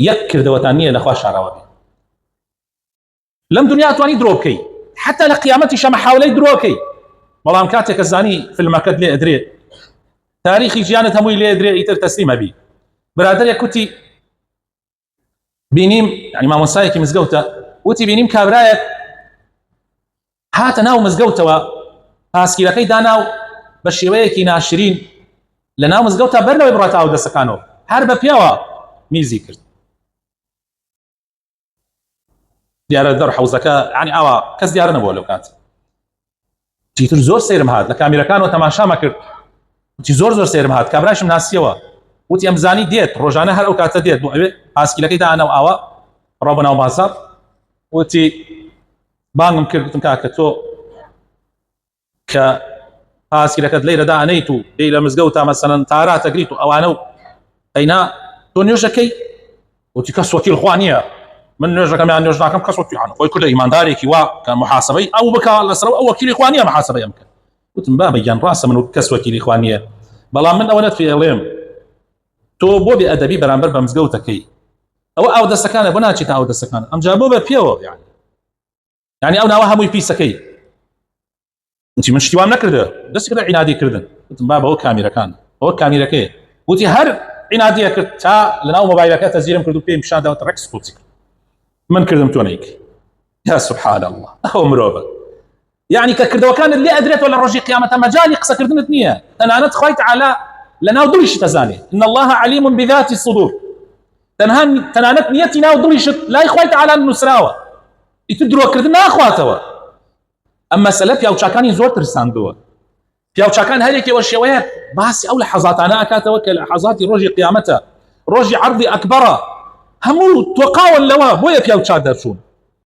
يكر دوتانية لأخوة شعراوي لم دنيا تواني دروكي حتى لقيامتي شما حاولي دروكي والله مكاتك الزاني في المكاد لي أدري تاريخي جيانة هموي لي أدري يتر تسليم أبي برادر يكوتي بينيم يعني ما مسايكي مزقوته وتي بينيم كابرايك هات ناو مزقوته واسكي لكي داناو بشيويكي ناشرين لناو مزقوته برنو إبراتاو دسكانو هرب بيوا ميزي كرت ديار الدر حوزكا يعني أوا كاس ديارنا بولو كانت تيتر زور سيرم هاد لكاميرا كانوا تماشا ما كرت تي زور سيرم هاد كابراش من ناسيوا وتي امزاني ديت روجانا هر اوقات ديت بو اسكي لكي دا انا واوا ربنا وبازار وتي بانم كرتم كاكتو ك اسكي لكد ليله دا انيتو ليله مزقوتا مثلا تارا تقريتو او انا اينا تونيوشكي وتي كسوتي الخوانيه من نجا كمان نجا كم كسوتي عنه ويكون ايمانداري كوا كان محاسبي او بكا الاسرو او وكيل اخوانيه محاسبه يمكن وتم بابا جان راسه من كسوتي الاخوانيه بلا من اولت في اليوم تو بو بأدبي برامبر بمزقوتكي او دسكانه بناتي تا او دسكانه ام جابوه بيو يعني او ناوها مو بيسكي انت من شتوام نكرده دس كده عنادي كردن قلت بابا هو كاميرا كي قلت هر عناديه كرت تا لناو موبايلك تزيرم كردو بي مشاده وتركس قلت من كردم تونيك يا سبحان الله هو مروبه يعني كردو كان اللي ادريت ولا رجي قيامه مجالي قصه كردن اثنيه انا تخيت على لنا ودلش تزاني ان الله عليم بذات الصدور تنانت نيتنا ودلش لا يخويت على النسراوه يتدرو كردنا اخواتوا اما سلف يا وشاكاني زور ترساندو يا وشاكان هليك وشويات بس او لحظات انا كاتوكل لحظات روجي قيامته روجي عرضي اكبر همو توقاوا اللوا بويا يا وشادرشون